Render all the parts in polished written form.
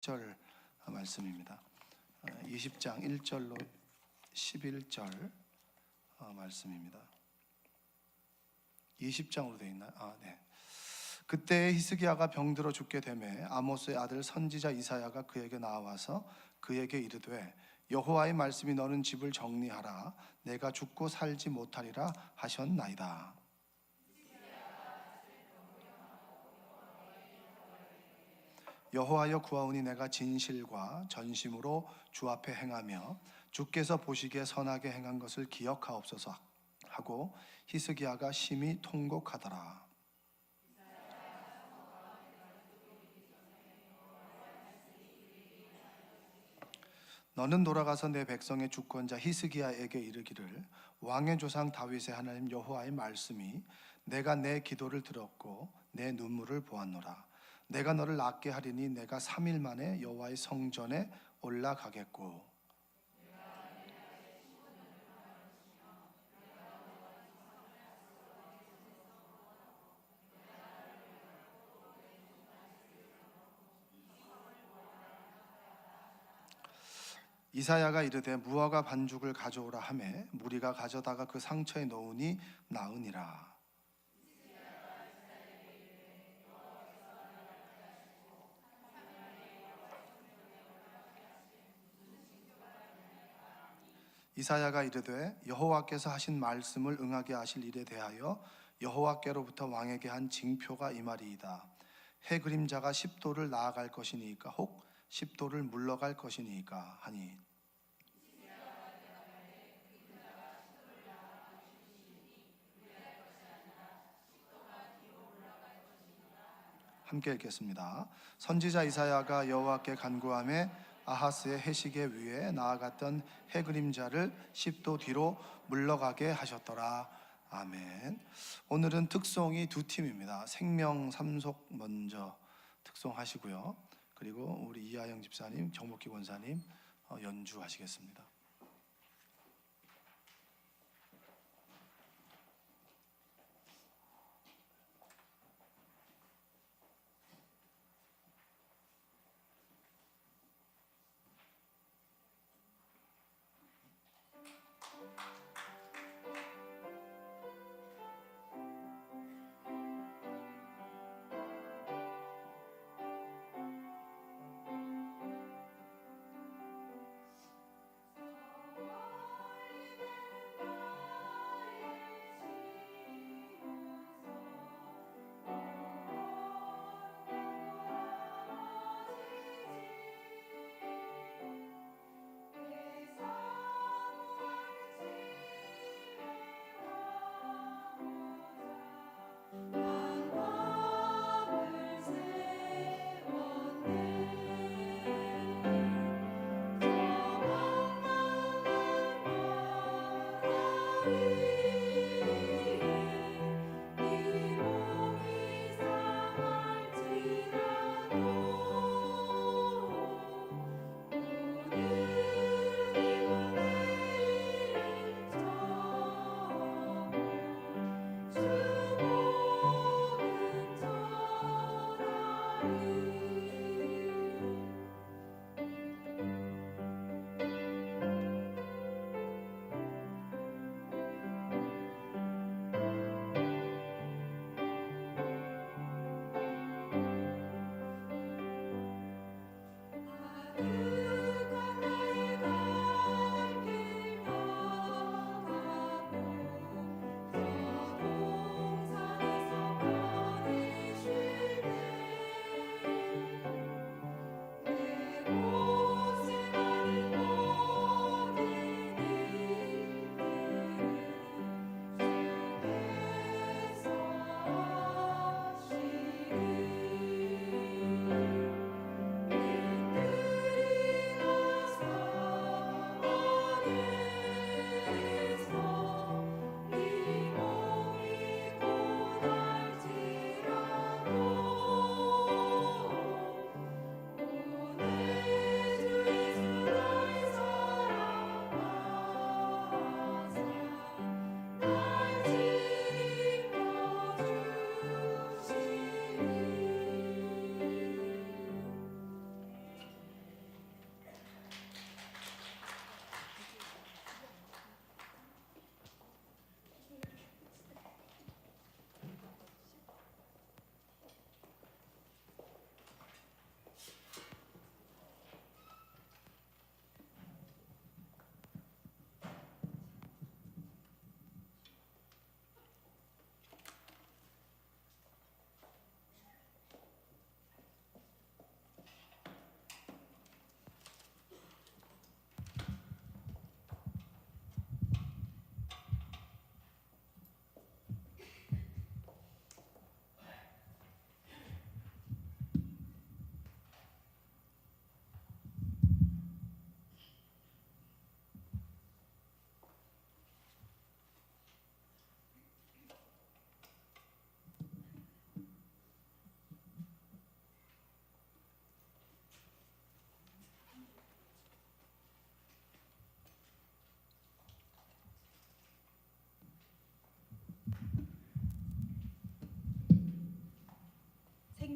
절 말씀입니다. 20장 1절로 11절 말씀입니다. 20장으로 되어 있나요? 네. 그때 히스기야가 병들어 죽게 되매 아모스의 아들 선지자 이사야가 그에게 나와서 그에게 이르되 여호와의 말씀이 너는 집을 정리하라 내가 죽고 살지 못하리라 하셨나이다. 여호와여 구하오니 내가 진실과 전심으로 주 앞에 행하며 주께서 보시기에 선하게 행한 것을 기억하옵소서 하고 히스기야가 심히 통곡하더라. 너는 돌아가서 내 백성의 주권자 히스기야에게 이르기를 왕의 조상 다윗의 하나님 여호와의 말씀이 내가 내 기도를 들었고 내 눈물을 보았노라. 내가 너를 낫게 하리니 내가 3일 만에 여호와의 성전에 올라가겠고 이사야가 이르되 무화과 반죽을 가져오라 하매 무리가 가져다가 그 상처에 넣으니 나으니라. 이사야가 이르되 여호와께서 하신 말씀을 응하게 하실 일에 대하여 여호와께로부터 왕에게 한 징표가 이 말이이다. 해 그림자가 10도를 나아갈 것이니까 혹 10도를 물러갈 것이니까 하니 함께 읽겠습니다. 선지자 이사야가 여호와께 간구하며 아하스의 해시계 위에 나아갔던 해 그림자를 10도 뒤로 물러가게 하셨더라. 아멘. 오늘은 특송이 두 팀입니다. 생명 삼속 먼저 특송하시고요. 그리고 우리 이하영 집사님, 정복기 권사님 연주하시겠습니다.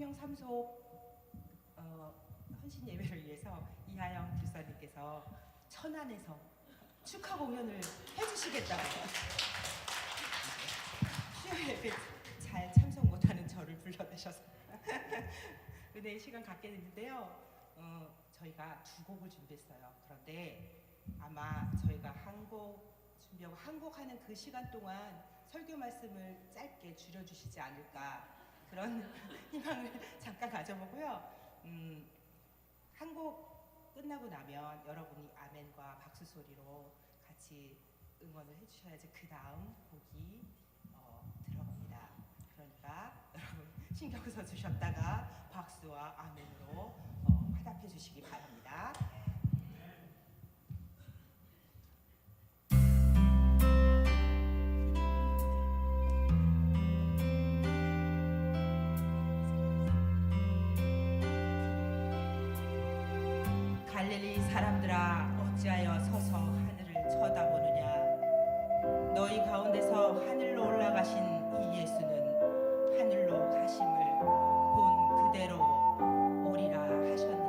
생명 삼소 헌신 예배를 위해서 이하영 불사님께서 천안에서 축하 공연을 해주시겠다고 수요 예배 잘 참석 못하는 저를 불러내셔서 은혜의 시간 갖게 됐는데요. 저희가 두 곡을 준비했어요. 그런데 아마 저희가 한 곡 준비하고 한 곡 하는 그 시간 동안 설교 말씀을 짧게 줄여주시지 않을까 그런 희망을 잠깐 가져보고요. 한 곡 끝나고 나면 여러분이 아멘과 박수 소리로 같이 응원을 해주셔야지 그 다음 곡이 들어갑니다. 그러니까 여러분 신경 써주셨다가 박수와 아멘으로 화답해 주시기 바랍니다. 갈릴리 사람들아 어찌하여 서서 하늘을 쳐다보느냐. 너희 가운데서 하늘로 올라가신 이 예수는 하늘로 가심을 본 그대로 오리라 하셨느니라.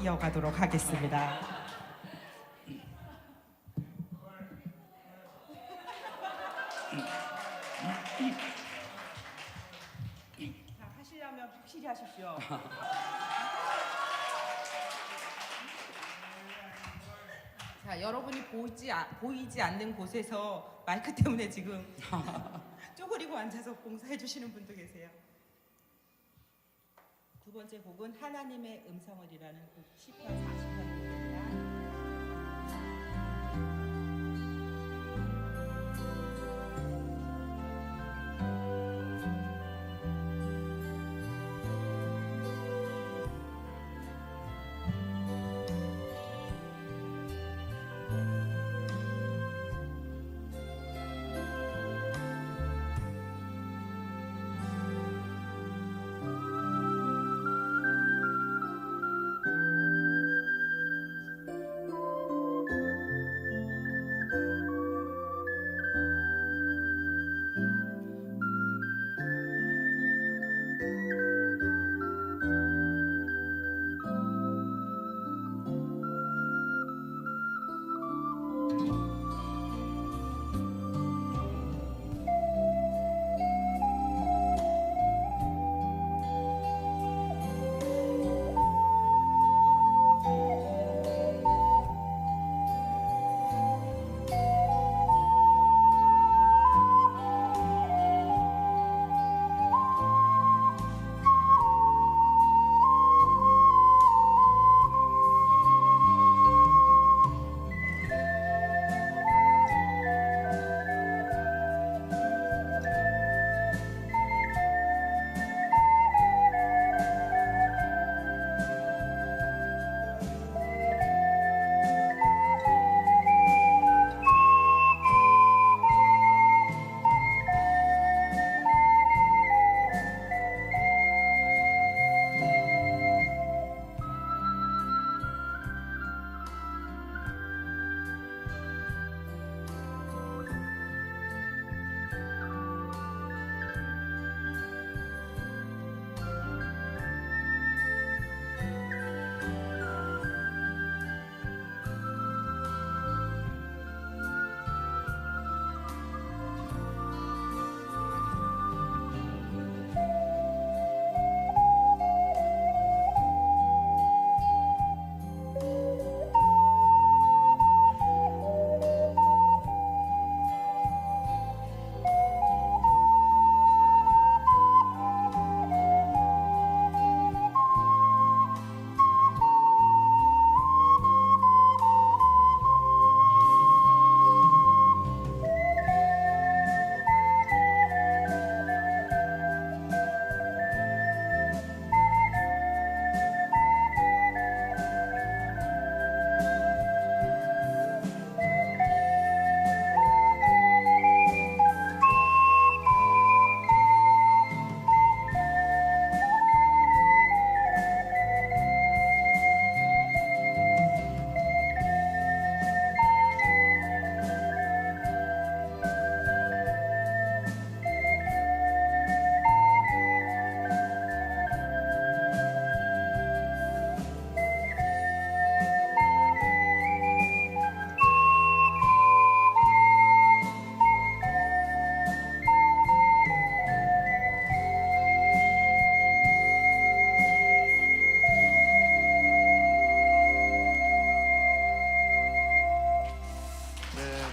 이어가도록 하겠습니다. 하시면 확실히 하십시오. 자, 여러분이 보이지 않는 곳에서 마이크 때문에 지금 쪼그리고 앉아서 봉사해 주시는 분도 계세요. 두 번째 곡은 하나님의 음성을이라는 곡, 시편 40편 곡입니다.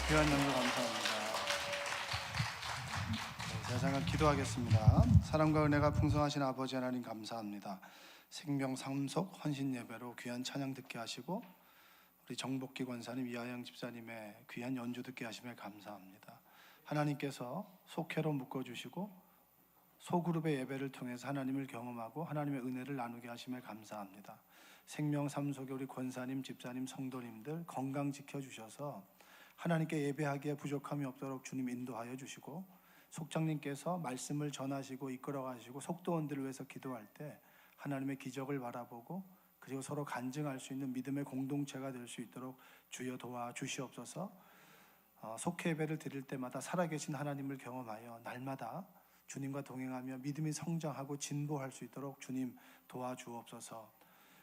귀한 연주 감사합니다. 네, 잠깐 기도하겠습니다. 사랑과 은혜가 풍성하신 아버지 하나님 감사합니다. 생명 상속 헌신 예배로 귀한 찬양 듣게 하시고 우리 정복기 권사님, 이하영 집사님의 귀한 연주 듣게 하심에 감사합니다. 하나님께서 속회로 묶어주시고 소그룹의 예배를 통해서 하나님을 경험하고 하나님의 은혜를 나누게 하심에 감사합니다. 생명 삶속에 우리 권사님, 집사님, 성도님들 건강 지켜주셔서 하나님께 예배하기에 부족함이 없도록 주님 인도하여 주시고, 속장님께서 말씀을 전하시고 이끌어 가시고 속도원들을 위해서 기도할 때 하나님의 기적을 바라보고 그리고 서로 간증할 수 있는 믿음의 공동체가 될 수 있도록 주여 도와주시옵소서. 속회 예배를 드릴 때마다 살아계신 하나님을 경험하여 날마다 주님과 동행하며 믿음이 성장하고 진보할 수 있도록 주님 도와주옵소서.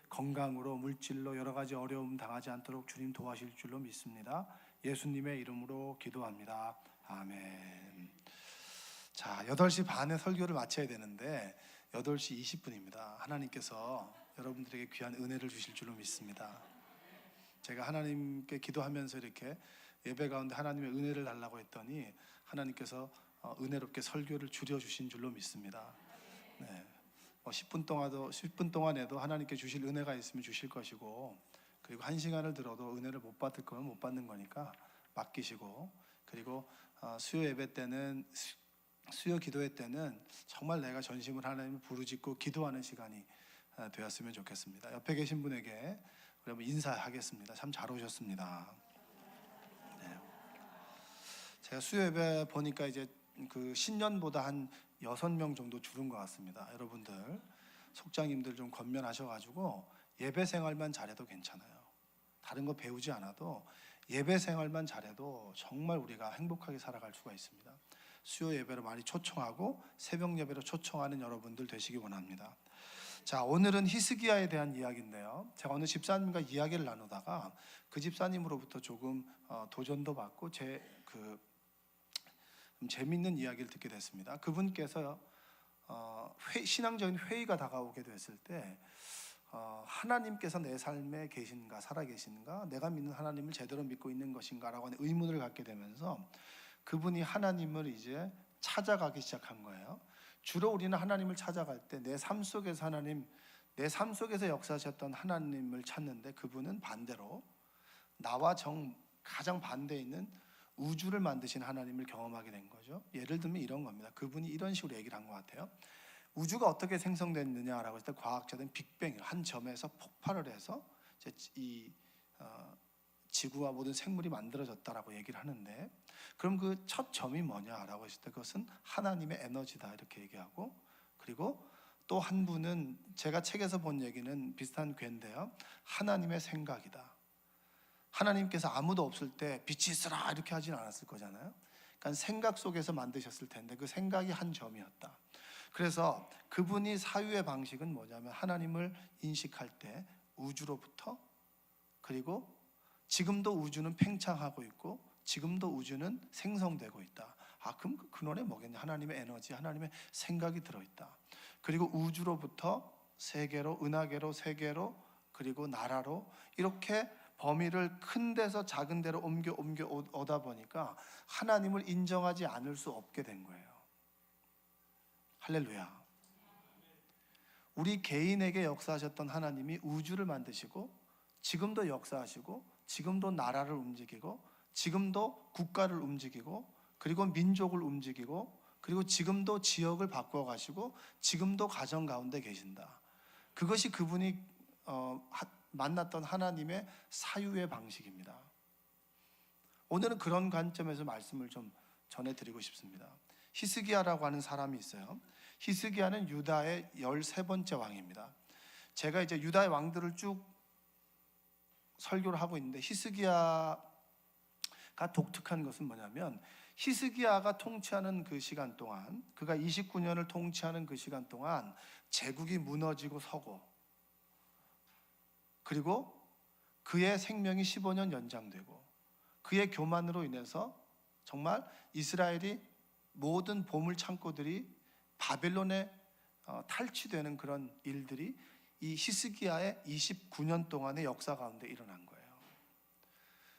건강으로 물질로 여러 가지 어려움 당하지 않도록 주님 도와실 줄로 믿습니다. 예수님의 이름으로 기도합니다. 아멘. 자, 8시 반에 설교를 마쳐야 되는데 8시 20분입니다. 하나님께서 여러분들에게 귀한 은혜를 주실 줄로 믿습니다. 제가 하나님께 기도하면서 이렇게 예배 가운데 하나님의 은혜를 달라고 했더니 하나님께서 은혜롭게 설교를 줄여주신 줄로 믿습니다. 네. 10분 동안에도 하나님께 주실 은혜가 있으면 주실 것이고, 그리고 1시간을 들어도 은혜를 못 받을 거면 못 받는 거니까 맡기시고, 그리고 수요 예배 때는 수요 기도회 때는 정말 내가 전심을 하나님을 부르짖고 기도하는 시간이 되었으면 좋겠습니다. 옆에 계신 분에게 우리 한번 인사하겠습니다. 참 잘 오셨습니다. 네. 제가 수요 예배 보니까 이제 그 신년보다 한 6명 정도 줄은 것 같습니다. 여러분들 속장님들 좀 권면하셔가지고 예배 생활만 잘해도 괜찮아요. 다른 거 배우지 않아도 예배 생활만 잘해도 정말 우리가 행복하게 살아갈 수가 있습니다. 수요 예배로 많이 초청하고 새벽 예배로 초청하는 여러분들 되시기 원합니다. 자, 오늘은 히스기야에 대한 이야기인데요. 제가 어느 집사님과 이야기를 나누다가 그 집사님으로부터 조금 도전도 받고 재밌는 이야기를 듣게 됐습니다. 그분께서 신앙적인 회의가 다가오게 됐을 때 하나님께서 내 삶에 계신가, 살아계신가, 내가 믿는 하나님을 제대로 믿고 있는 것인가라고 하는 의문을 갖게 되면서 그분이 하나님을 이제 찾아가기 시작한 거예요. 주로 우리는 하나님을 찾아갈 때 내 삶 속에서 내 삶 속에서 역사하셨던 하나님을 찾는데, 그분은 반대로 나와 가장 반대에 있는 우주를 만드신 하나님을 경험하게 된 거죠. 예를 들면 이런 겁니다. 그분이 이런 식으로 얘기를 한 것 같아요. 우주가 어떻게 생성됐느냐라고 했을 때 과학자들은 빅뱅, 한 점에서 폭발을 해서 이 지구와 모든 생물이 만들어졌다라고 얘기를 하는데, 그럼 그 첫 점이 뭐냐라고 했을 때 그것은 하나님의 에너지다 이렇게 얘기하고, 그리고 또 한 분은 제가 책에서 본 얘기는 비슷한 괴인데요. 하나님의 생각이다. 하나님께서 아무도 없을 때 빛이 있으라 이렇게 하진 않았을 거잖아요. 그러니까 생각 속에서 만드셨을 텐데 그 생각이 한 점이었다. 그래서 그분이 사유의 방식은 뭐냐면 하나님을 인식할 때 우주로부터, 그리고 지금도 우주는 팽창하고 있고 지금도 우주는 생성되고 있다. 그럼 그 근원에 뭐겠냐? 하나님의 에너지, 하나님의 생각이 들어있다. 그리고 우주로부터 세계로, 은하계로, 세계로, 그리고 나라로 이렇게 범위를 큰 데서 작은 데로 옮겨 오다 보니까 하나님을 인정하지 않을 수 없게 된 거예요. 할렐루야. 우리 개인에게 역사하셨던 하나님이 우주를 만드시고 지금도 역사하시고 지금도 나라를 움직이고 지금도 국가를 움직이고 그리고 민족을 움직이고 그리고 지금도 지역을 바꿔 가시고 지금도 가정 가운데 계신다. 그것이 그분이 만났던 하나님의 사유의 방식입니다. 오늘은 그런 관점에서 말씀을 좀 전해드리고 싶습니다. 히스기야라고 하는 사람이 있어요. 히스기야는 유다의 13번째 왕입니다. 제가 이제 유다의 왕들을 쭉 설교를 하고 있는데 히스기야가 독특한 것은 뭐냐면, 히스기야가 통치하는 그 시간 동안, 그가 29년을 통치하는 그 시간 동안 제국이 무너지고 서고, 그리고 그의 생명이 15년 연장되고, 그의 교만으로 인해서 정말 이스라엘이 모든 보물 창고들이 바벨론에 탈취되는 그런 일들이 이 히스기야의 29년 동안의 역사 가운데 일어난 거예요.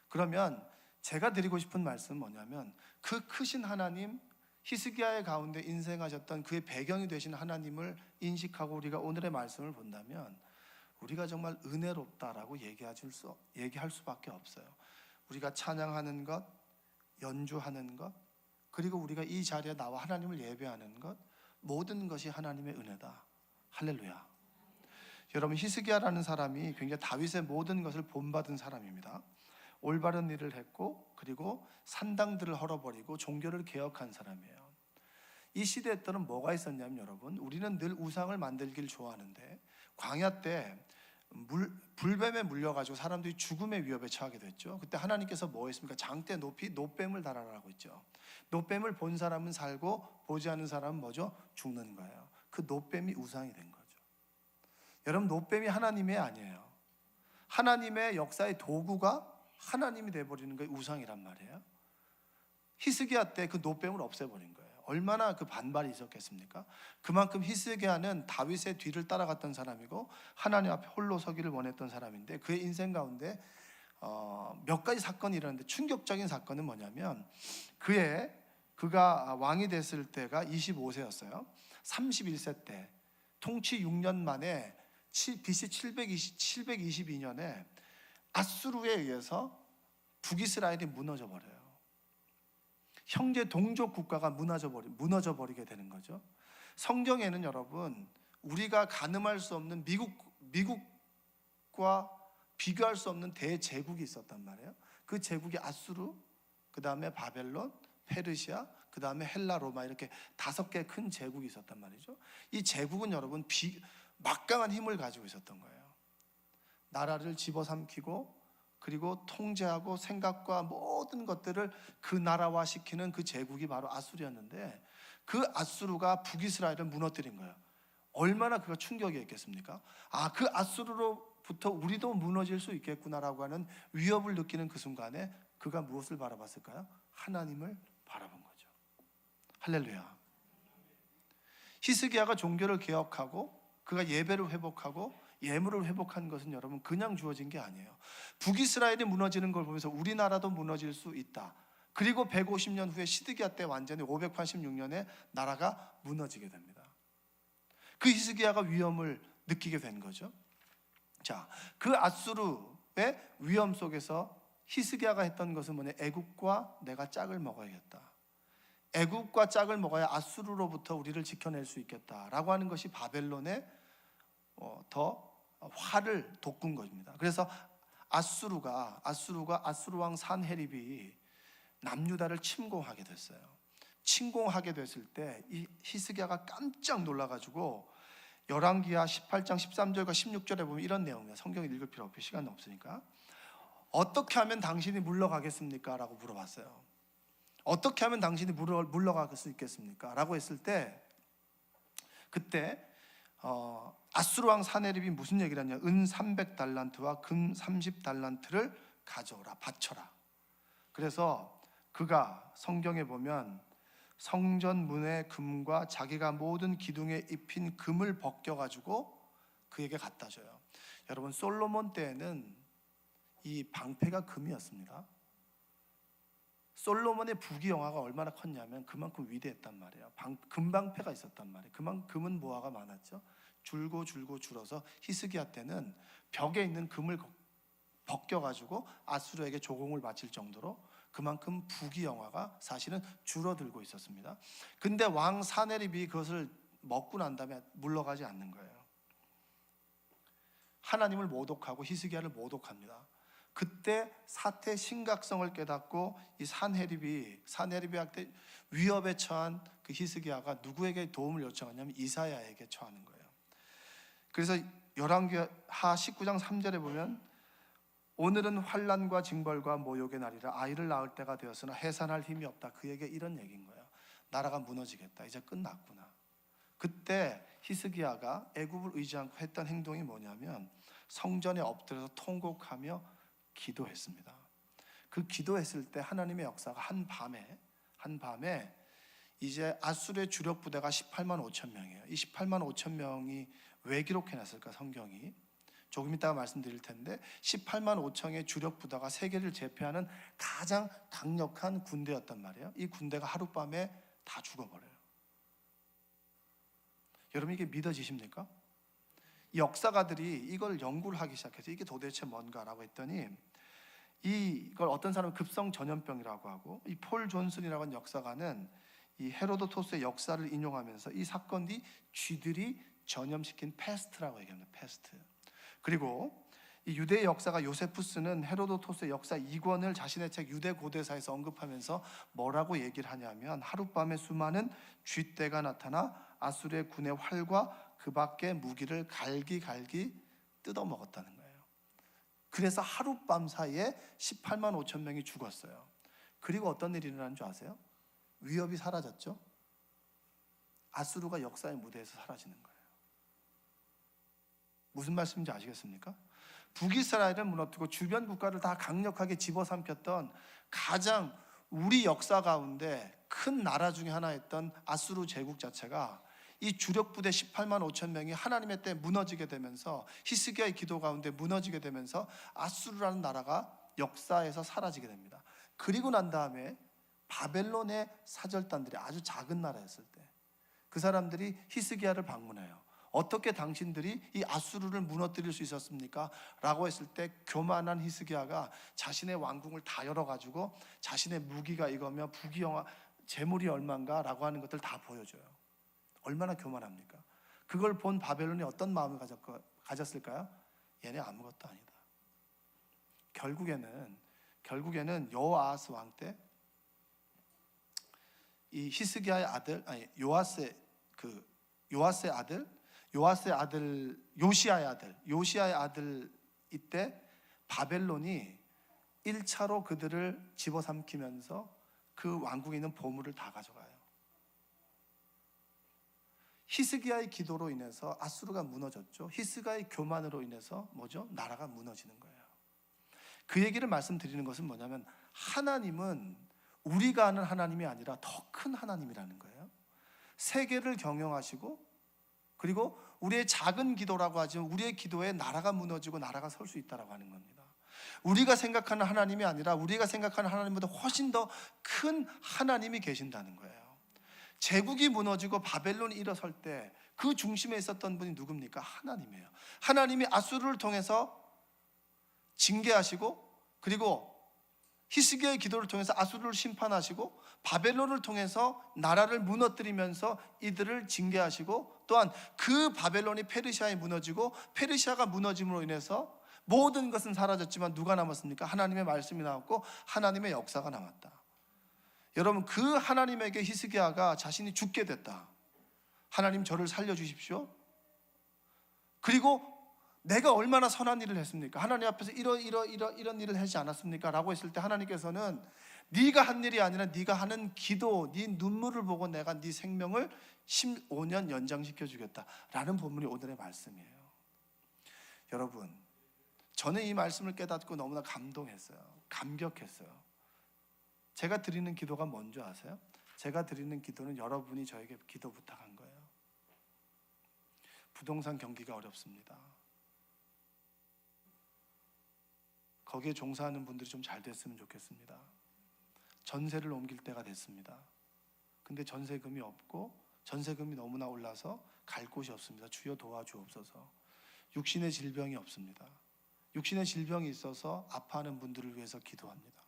그러면 제가 드리고 싶은 말씀은 뭐냐면, 그 크신 하나님, 히스기야의 가운데 인생하셨던 그의 배경이 되신 하나님을 인식하고 우리가 오늘의 말씀을 본다면 우리가 정말 은혜롭다라고 얘기할 수밖에 없어요. 우리가 찬양하는 것, 연주하는 것, 그리고 우리가 이 자리에 나와 하나님을 예배하는 것, 모든 것이 하나님의 은혜다. 할렐루야. 여러분, 히스기야라는 사람이 굉장히 다윗의 모든 것을 본받은 사람입니다. 올바른 일을 했고, 그리고 산당들을 헐어버리고 종교를 개혁한 사람이에요. 이 시대에 때는 뭐가 있었냐면, 여러분, 우리는 늘 우상을 만들길 좋아하는데 광야 때 불뱀에 물려가지고 사람들이 죽음의 위협에 처하게 됐죠. 그때 하나님께서 뭐 했습니까? 장대 높이 노뱀을 달아라라고 했죠. 노뱀을 본 사람은 살고 보지 않는 사람은 뭐죠? 죽는 거예요. 그 노뱀이 우상이 된 거죠. 여러분, 노뱀이 하나님이 아니에요. 하나님의 역사의 도구가 하나님이 돼버리는 게 우상이란 말이에요. 히스기야 때 그 노뱀을 없애버린 거예요. 얼마나 그 반발이 있었겠습니까? 그만큼 히스기야는 다윗의 뒤를 따라갔던 사람이고 하나님 앞에 홀로 서기를 원했던 사람인데 그의 인생 가운데 몇 가지 사건이 일어났는데 충격적인 사건은 뭐냐면 그가 왕이 됐을 때가 25세였어요. 31세 때 통치 6년 만에 BC 722년에 아수르에 의해서 북이스라엘이 무너져 버려요. 형제 동족 국가가 무너져 버리게 되는 거죠. 성경에는 여러분 우리가 가늠할 수 없는 미국과 비교할 수 없는 대제국이 있었단 말이에요. 그 제국이 아수르, 그 다음에 바벨론, 페르시아, 그 다음에 헬라, 로마 이렇게 5개 큰 제국이 있었단 말이죠. 이 제국은 여러분 막강한 힘을 가지고 있었던 거예요. 나라를 집어삼키고 그리고 통제하고 생각과 모든 것들을 그 나라화시키는 그 제국이 바로 아수르였는데 그 아수르가 북이스라엘을 무너뜨린 거예요. 얼마나 그가 충격이었겠습니까? 그 아수르로부터 우리도 무너질 수 있겠구나라고 하는 위협을 느끼는 그 순간에 그가 무엇을 바라봤을까요? 하나님을 바라본 거죠. 할렐루야. 히스기야가 종교를 개혁하고 그가 예배를 회복하고 예물을 회복한 것은 여러분 그냥 주어진 게 아니에요. 북이스라엘이 무너지는 걸 보면서 우리나라도 무너질 수 있다. 그리고 150년 후에 시드기야 때 완전히 586년에 나라가 무너지게 됩니다. 그 히스기야가 위험을 느끼게 된 거죠. 자, 그 아수르의 위험 속에서 히스기야가 했던 것은 뭐냐? 애국과 내가 짝을 먹어야겠다. 애국과 짝을 먹어야 아수르로부터 우리를 지켜낼 수 있겠다라고 하는 것이 바벨론의 더 화를 돋군 것입니다. 그래서 아수르 왕 산헤립이 남유다를 침공하게 됐어요. 침공하게 됐을 때 이 히스기야가 깜짝 놀라가지고 열왕기하 18장 13절과 16절에 보면 이런 내용이에요. 성경 읽을 필요 없고 시간 없으니까. 어떻게 하면 당신이 물러가겠습니까? 라고 물어봤어요. 어떻게 하면 당신이 물러갈 수 있겠습니까? 라고 했을 때 그때 아수르 왕 산헤립이 무슨 얘기를 하냐? 은 300달란트와 금 30달란트를 가져오라, 바쳐라. 그래서 그가 성경에 보면 성전 문의 금과 자기가 모든 기둥에 입힌 금을 벗겨가지고 그에게 갖다 줘요. 여러분 솔로몬 때에는 이 방패가 금이었습니다. 솔로몬의 부귀영화가 얼마나 컸냐면 그만큼 위대했단 말이에요. 금방패가 있었단 말이에요. 금은 모아가 많았죠. 줄고 줄어서 히스기야 때는 벽에 있는 금을 벗겨가지고 아수르에게 조공을 바칠 정도로 그만큼 부귀영화가 사실은 줄어들고 있었습니다. 근데 왕 산헤립이 그것을 먹고 난 다음에 물러가지 않는 거예요. 하나님을 모독하고 히스기야를 모독합니다. 그때 사태의 심각성을 깨닫고 이 산헤립한테 위협에 처한 그 히스기야가 누구에게 도움을 요청하냐면 이사야에게 처하는 거예요. 그래서 열왕기하 19장 3절에 보면 오늘은 환난과 징벌과 모욕의 날이라 아이를 낳을 때가 되었으나 해산할 힘이 없다. 그에게 이런 얘기인 거예요. 나라가 무너지겠다. 이제 끝났구나. 그때 히스기야가 애굽을 의지 않고 했던 행동이 뭐냐면 성전에 엎드려서 통곡하며 기도했습니다. 그 기도했을 때 하나님의 역사가 한 밤에 이제 아수르의 주력 부대가 18만 5천 명이에요. 이 18만 5천 명이 왜 기록해놨을까 성경이? 조금 이따가 말씀드릴 텐데 18만 5천의 주력 부대가 세계를 제패하는 가장 강력한 군대였단 말이에요. 이 군대가 하룻밤에 다 죽어버려요. 여러분 이게 믿어지십니까? 이 역사가들이 이걸 연구를 하기 시작해서 이게 도대체 뭔가라고 했더니 이걸 어떤 사람은 급성 전염병이라고 하고 이 폴 존슨이라고 하는 역사가는 이 헤로도토스의 역사를 인용하면서 이 사건이 쥐들이 전염시킨 패스트라고 얘기합니다. 패스트. 그리고 이 유대의 역사가 요세푸스는 헤로도토스의 역사 2권을 자신의 책 유대 고대사에서 언급하면서 뭐라고 얘기를 하냐면 하룻밤에 수많은 쥐떼가 나타나 아수르의 군의 활과 그 밖의 무기를 갈기 뜯어먹었다는 거예요. 그래서 하룻밤 사이에 18만 5천 명이 죽었어요. 그리고 어떤 일이 일어난 줄 아세요? 위협이 사라졌죠? 아수르가 역사의 무대에서 사라지는 거예요. 무슨 말씀인지 아시겠습니까? 북이스라엘을 무너뜨리고 주변 국가를 다 강력하게 집어삼켰던 가장 우리 역사 가운데 큰 나라 중에 하나였던 아수르 제국 자체가 이 주력 부대 18만 5천 명이 하나님의 때 무너지게 되면서 히스기야의 기도 가운데 무너지게 되면서 아수르라는 나라가 역사에서 사라지게 됩니다. 그리고 난 다음에 바벨론의 사절단들이 아주 작은 나라였을 때 그 사람들이 히스기야를 방문해요. 어떻게 당신들이 이 아수르를 무너뜨릴 수 있었습니까? 라고 했을 때 교만한 히스기야가 자신의 왕궁을 다 열어가지고 자신의 무기가 이거며 부귀영화 재물이 얼마인가 라고 하는 것들 다 보여줘요. 얼마나 교만합니까? 그걸 본 바벨론이 어떤 마음을 가졌을까요? 얘네 아무것도 아니다. 결국에는 여호아하스 왕 때 이 히스기야의 아들, 아니 요아스의 아들 요시야의 아들 이때 바벨론이 1차로 그들을 집어삼키면서 그 왕궁에 있는 보물을 다 가져가요. 히스기야의 기도로 인해서 아수르가 무너졌죠. 히스기야의 교만으로 인해서 뭐죠? 나라가 무너지는 거예요. 그 얘기를 말씀드리는 것은 뭐냐면 하나님은 우리가 아는 하나님이 아니라 더 큰 하나님이라는 거예요. 세계를 경영하시고 그리고 우리의 작은 기도라고 하지만 우리의 기도에 나라가 무너지고 나라가 설 수 있다라고 하는 겁니다. 우리가 생각하는 하나님이 아니라 우리가 생각하는 하나님보다 훨씬 더 큰 하나님이 계신다는 거예요. 제국이 무너지고 바벨론이 일어설 때 그 중심에 있었던 분이 누굽니까? 하나님이에요. 하나님이 아수르를 통해서 징계하시고 그리고 히스기야의 기도를 통해서 아수르를 심판하시고 바벨론을 통해서 나라를 무너뜨리면서 이들을 징계하시고 또한 그 바벨론이 페르시아에 무너지고 페르시아가 무너짐으로 인해서 모든 것은 사라졌지만 누가 남았습니까? 하나님의 말씀이 남았고 하나님의 역사가 남았다. 여러분 그 하나님에게 히스기야가 자신이 죽게 됐다. 하나님 저를 살려주십시오. 그리고 내가 얼마나 선한 일을 했습니까? 하나님 앞에서 이런 일을 하지 않았습니까? 라고 했을 때 하나님께서는 네가 한 일이 아니라 네가 하는 기도, 네 눈물을 보고 내가 네 생명을 15년 연장시켜 주겠다 라는 본문이 오늘의 말씀이에요. 여러분 저는 이 말씀을 깨닫고 너무나 감동했어요. 감격했어요. 제가 드리는 기도가 뭔지 아세요? 제가 드리는 기도는 여러분이 저에게 기도 부탁한 거예요. 부동산 경기가 어렵습니다. 거기에 종사하는 분들이 좀 잘 됐으면 좋겠습니다. 전세를 옮길 때가 됐습니다. 근데 전세금이 없고 전세금이 너무나 올라서 갈 곳이 없습니다. 주여 도와주옵소서. 육신의 질병이 없습니다. 육신의 질병이 있어서 아파하는 분들을 위해서 기도합니다.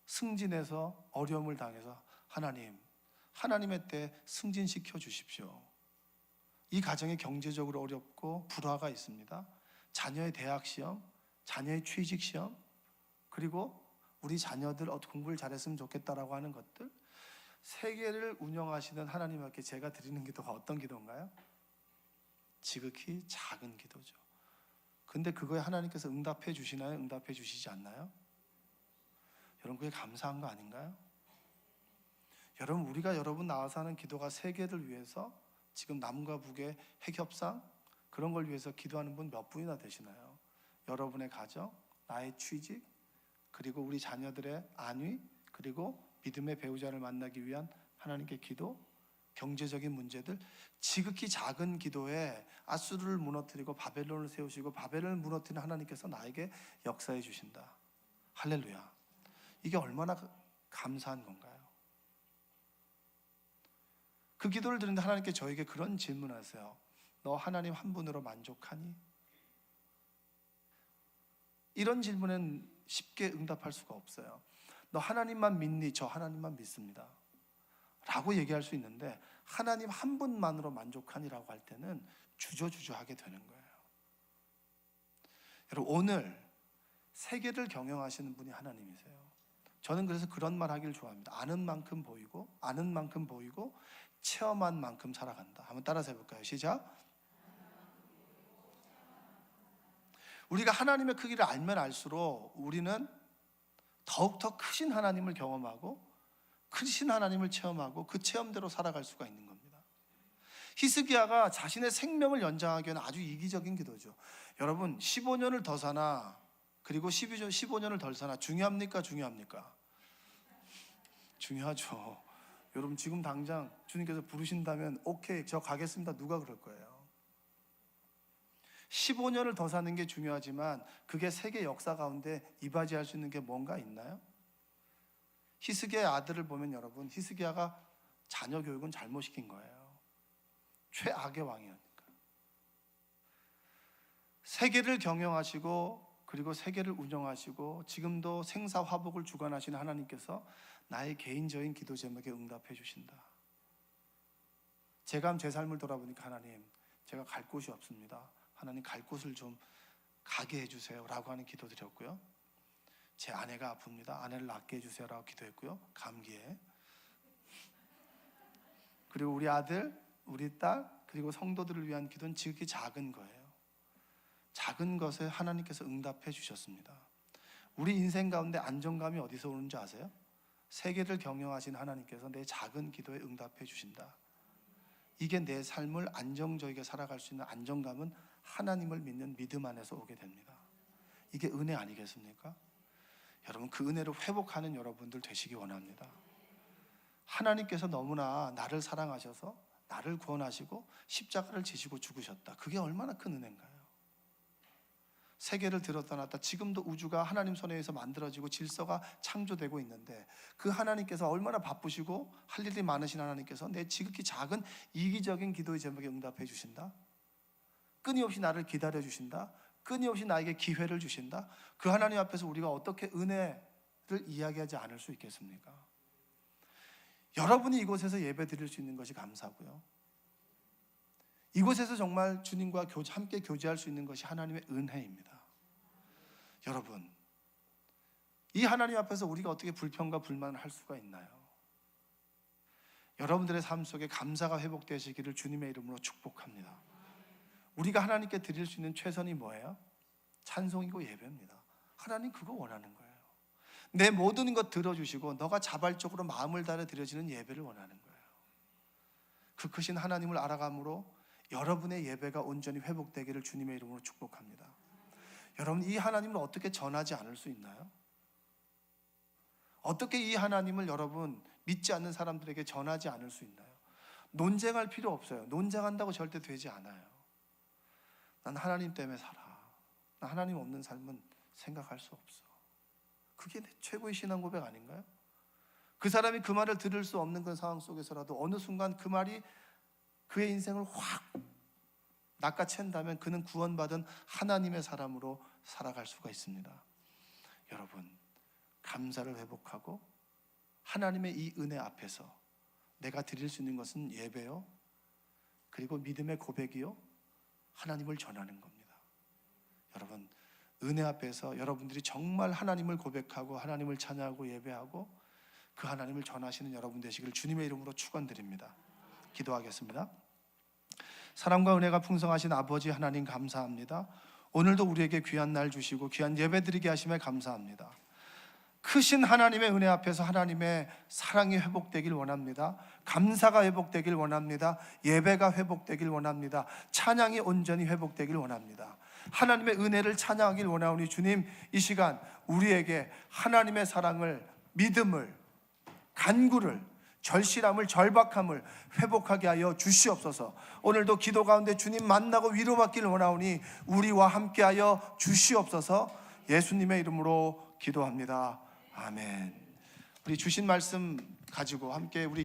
승진해서 어려움을 당해서 하나님의 때 승진시켜 주십시오. 이 가정이 경제적으로 어렵고 불화가 있습니다. 자녀의 대학 시험, 자녀의 취직 시험, 그리고 우리 자녀들 공부를 잘했으면 좋겠다라고 하는 것들, 세계를 운영하시는 하나님께 제가 드리는 기도가 어떤 기도인가요? 지극히 작은 기도죠. 근데 그거에 하나님께서 응답해 주시나요? 응답해 주시지 않나요? 여러분 그게 감사한 거 아닌가요? 여러분 우리가 여러분 나와서 하는 기도가 세계를 위해서 지금 남과 북의 핵협상 그런 걸 위해서 기도하는 분 몇 분이나 되시나요? 여러분의 가정, 나의 취직, 그리고 우리 자녀들의 안위, 그리고 믿음의 배우자를 만나기 위한 하나님께 기도, 경제적인 문제들, 지극히 작은 기도에 아수르를 무너뜨리고 바벨론을 세우시고 바벨론을 무너뜨리는 하나님께서 나에게 역사해 주신다. 할렐루야. 이게 얼마나 감사한 건가요? 그 기도를 드리는데 하나님께 저에게 그런 질문을 하세요. 너 하나님 한 분으로 만족하니? 이런 질문은 쉽게 응답할 수가 없어요. 너 하나님만 믿니? 저 하나님만 믿습니다 라고 얘기할 수 있는데 하나님 한 분만으로 만족하니라고 할 때는 주저주저하게 되는 거예요. 여러분 오늘 세계를 경영하시는 분이 하나님이세요. 저는 그래서 그런 말 하기를 좋아합니다. 아는 만큼 보이고 체험한 만큼 살아간다. 한번 따라서 해볼까요? 시작. 우리가 하나님의 크기를 알면 알수록 우리는 더욱더 크신 하나님을 경험하고 크신 하나님을 체험하고 그 체험대로 살아갈 수가 있는 겁니다. 히스기야가 자신의 생명을 연장하기 위한 아주 이기적인 기도죠. 여러분 15년을 더 사나 그리고 15년을 덜 사나 중요합니까? 중요하죠. 여러분 지금 당장 주님께서 부르신다면 오케이 저 가겠습니다. 누가 그럴 거예요? 15년을 더 사는 게 중요하지만 그게 세계 역사 가운데 이바지할 수 있는 게 뭔가 있나요? 히스기야의 아들을 보면 여러분, 히스기야가 자녀 교육은 잘못시킨 거예요. 최악의 왕이었으니까. 세계를 경영하시고 그리고 세계를 운영하시고 지금도 생사화복을 주관하시는 하나님께서 나의 개인적인 기도 제목에 응답해 주신다. 제가 제 삶을 돌아보니까 하나님, 제가 갈 곳이 없습니다. 하나님 갈 곳을 좀 가게 해주세요 라고 하는 기도 드렸고요. 제 아내가 아픕니다. 아내를 낫게 해주세요 라고 기도했고요. 감기에. 그리고 우리 아들, 우리 딸, 그리고 성도들을 위한 기도는 지극히 작은 거예요. 작은 것에 하나님께서 응답해 주셨습니다. 우리 인생 가운데 안정감이 어디서 오는지 아세요? 세계를 경영하신 하나님께서 내 작은 기도에 응답해 주신다. 이게 내 삶을 안정적이게 살아갈 수 있는 안정감은 하나님을 믿는 믿음 안에서 오게 됩니다. 이게 은혜 아니겠습니까? 여러분 그 은혜를 회복하는 여러분들 되시기 원합니다. 하나님께서 너무나 나를 사랑하셔서 나를 구원하시고 십자가를 지시고 죽으셨다. 그게 얼마나 큰 은혜인가요? 세계를 들었다 놨다 지금도 우주가 하나님 손에 의해서 만들어지고 질서가 창조되고 있는데 그 하나님께서 얼마나 바쁘시고 할 일이 많으신 하나님께서 내 지극히 작은 이기적인 기도의 제목에 응답해 주신다. 끊임없이 나를 기다려 주신다. 끊임없이 나에게 기회를 주신다. 그 하나님 앞에서 우리가 어떻게 은혜를 이야기하지 않을 수 있겠습니까? 여러분이 이곳에서 예배 드릴 수 있는 것이 감사고요. 이곳에서 정말 주님과 함께 교제할 수 있는 것이 하나님의 은혜입니다. 여러분, 이 하나님 앞에서 우리가 어떻게 불평과 불만을 할 수가 있나요? 여러분들의 삶 속에 감사가 회복되시기를 주님의 이름으로 축복합니다. 우리가 하나님께 드릴 수 있는 최선이 뭐예요? 찬송이고 예배입니다. 하나님 그거 원하는 거예요. 내 모든 것 들어주시고 너가 자발적으로 마음을 다해 드려지는 예배를 원하는 거예요. 그 크신 하나님을 알아감으로 여러분의 예배가 온전히 회복되기를 주님의 이름으로 축복합니다. 여러분 이 하나님을 어떻게 전하지 않을 수 있나요? 어떻게 이 하나님을 여러분 믿지 않는 사람들에게 전하지 않을 수 있나요? 논쟁할 필요 없어요. 논쟁한다고 절대 되지 않아요. 난 하나님 때문에 살아. 난 하나님 없는 삶은 생각할 수 없어. 그게 내 최고의 신앙 고백 아닌가요? 그 사람이 그 말을 들을 수 없는 그런 상황 속에서라도 어느 순간 그 말이 그의 인생을 확 낚아챈다면 그는 구원받은 하나님의 사람으로 살아갈 수가 있습니다. 여러분 감사를 회복하고 하나님의 이 은혜 앞에서 내가 드릴 수 있는 것은 예배요 그리고 믿음의 고백이요 하나님을 전하는 겁니다. 여러분 은혜 앞에서 여러분들이 정말 하나님을 고백하고 하나님을 찬양하고 예배하고 그 하나님을 전하시는 여러분 되시기를 주님의 이름으로 축원드립니다. 기도하겠습니다. 사랑과 은혜가 풍성하신 아버지 하나님 감사합니다. 오늘도 우리에게 귀한 날 주시고 귀한 예배 드리게 하심에 감사합니다. 크신 하나님의 은혜 앞에서 하나님의 사랑이 회복되길 원합니다. 감사가 회복되길 원합니다. 예배가 회복되길 원합니다. 찬양이 온전히 회복되길 원합니다. 하나님의 은혜를 찬양하길 원하오니 주님 이 시간 우리에게 하나님의 사랑을 믿음을 간구를 절실함을 절박함을 회복하게 하여 주시옵소서. 오늘도 기도 가운데 주님 만나고 위로받기를 원하오니 우리와 함께하여 주시옵소서. 예수님의 이름으로 기도합니다. 아멘. 우리 주신 말씀 가지고 함께 우리